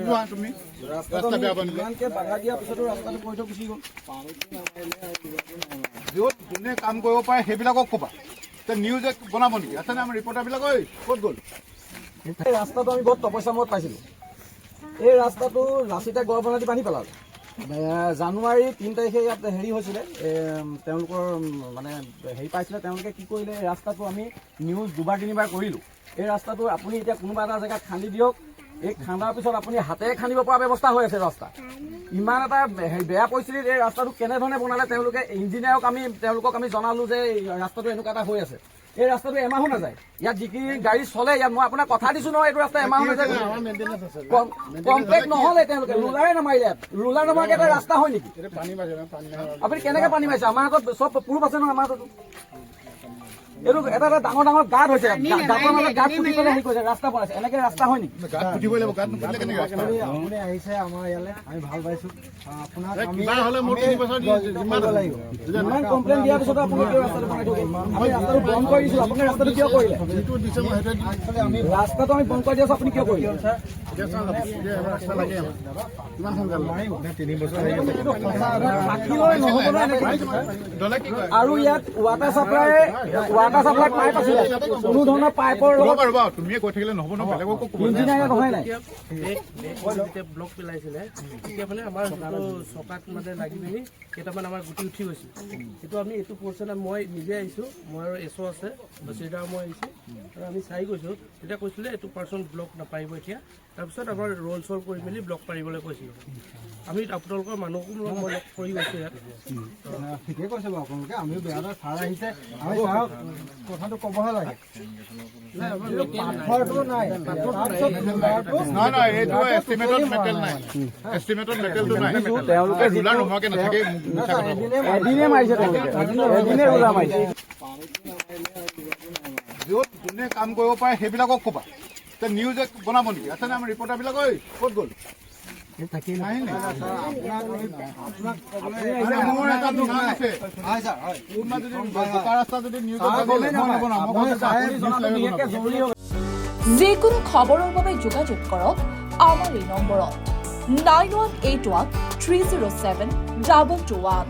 যোৱা তুমি ৰাস্তা বেয়া বনিলে বাধা দিয়াৰ পিছতো ৰাস্তাটো কৰি থৈ গুচি গ'ল। য'ত যোনে কাম কৰিব পাৰে সেইবিলাকক ক'বা নিউজে বনাব নেকি আছেনে আমাৰ ৰিপৰ্টাৰবিলাক ঐ ক'ত গ'ল এই ৰাস্তাটো আমি বহুত তপস্যা মূৰত পাইছিলোঁ। এই ৰাস্তাটো লাচিতে গড় বনাই দি বান্ধি পেলালে। জানুৱাৰী 3 তাৰিখে ইয়াত হেৰি হৈছিলে, তেওঁলোকৰ মানে হেৰি পাইছিলে। তেওঁলোকে কি কৰিলে, এই ৰাস্তাটো আমি নিউজ 2-3 বাৰ কৰিলোঁ। এই ৰাস্তাটো আপুনি এতিয়া কোনোবা এটা জেগাত খান্দি দিয়ক, এই খান্দাৰ পিছত আপুনি হাতেৰে খান্দিব পৰা ব্যৱস্থা হৈ আছে। ৰাস্তা ইমান এটা বেয়া পৰিস্থিতিত এই ৰাস্তাটো কেনেধৰণে বনালে তেওঁলোকে ইঞ্জিনিয়াৰক তেওঁলোকক আমি জনালোঁ যে ৰাস্তাটো এনেকুৱা এটা হৈ আছে। এই ৰাস্তাটো এমাহো নাযায়, ইয়াত যিখিনি গাড়ী চলে ইয়াত মই আপোনাক কথা দিছোঁ নহয়, এইটো ৰাস্তা এমাহো নাযায়। কমপ্লেক্ট নহ'লে তেওঁলোকে ৰুলাৰে নামাৰিলে। ইয়াত ৰুলাৰ নামাৰিলে এটা ৰাস্তা হয় নেকি? আপুনি কেনেকৈ পানী মাৰিছে? আমাৰ হাতত চব প্ৰুফ আছে নহয়। আমাৰ হাতত এইটো এটা এটা ডাঙৰ ডাঙৰ গাঁত হৈছে, গাঁতৰ মাজত গাঁত পুতি পেলাই হেৰি কৰিছে, ৰাস্তা বনাইছে। এনেকে ৰাস্তা হয় নেকি? আপুনি আহিছে আমাৰ ইয়ালৈ, আমি ভাল পাইছোঁ। আপোনাক ইমান কমপ্লেইন দিয়াৰ পিছতো আপুনি কিয় ৰাস্তাটো বনাই থৈ গ'ল? আমি ৰাস্তাটো বন্ধ কৰি দিছোঁ, আপুনি ৰাস্তাটো কিয় কৰিলে? ৰাস্তাটো আমি বন্ধ কৰি দি আছোঁ, আপুনি কিয় কৰিলে? আৰু ইয়াত ৱাটাৰ চাপ্লাই পাইপ আছিলে, কোনো ধৰণৰ পাইপৰ তুমিয়ে কৈ থাকিলে নহ'ব নহয়, ইঞ্জিনিয়াৰ নহয় নাই। যেতিয়া ব্লক পেলাইছিলে তেতিয়া মানে আমাৰ চকাত মানে লাগি পিনি কেইটামান আমাৰ গুটি উঠি গৈছিল। সেইটো আমি এইটো পৰ্চন মই নিজে আহিছোঁ, মই আৰু এছ আছে বছৰিদাৰ মই আহিছোঁ আৰু আমি চাই গৈছোঁ। তেতিয়া কৈছিলে এইটো পাৰ্চন ব্লক নাপাৰিব এতিয়া। তাৰপিছত আমাৰ ৰোল চল কৰি মেলি ব্লক পাৰিবলৈ কৈছিলোঁ। আমি আপোনালোকৰ মানুহকো মই লগ কৰি গৈছোঁ ইয়াত। ঠিকে কৈছে বাৰু আপোনালোকে, আমিও বেয়া দৰে ছাৰ আহিছে, আমি ছাৰক কথাটো ক'বহে লাগে। পাথৰটো নাই, নহয় এইটো এষ্টিমেটত মেটেল নাই, এষ্টিমেটত মেটেলটো নাই। তেওঁলোকে ৰুলাৰ নোহোৱাকৈ নাথাকে। এদিনে মাৰিছে, এদিনে ৰুলাৰ মাৰিছে। য'ত যোনে কাম কৰিব পাৰে সেইবিলাকক ক'বা নিউজে বনাব নেকি আছেনে আমাৰ ৰিপৰ্টাৰবিলাক ঐ ক'ত গ'ল? মোৰ এটা দোকান আছে, ৰাস্তা যদি যিকোনো খবৰৰ বাবে যোগাযোগ কৰক আমাৰ এই নম্বৰত 9181 307 221।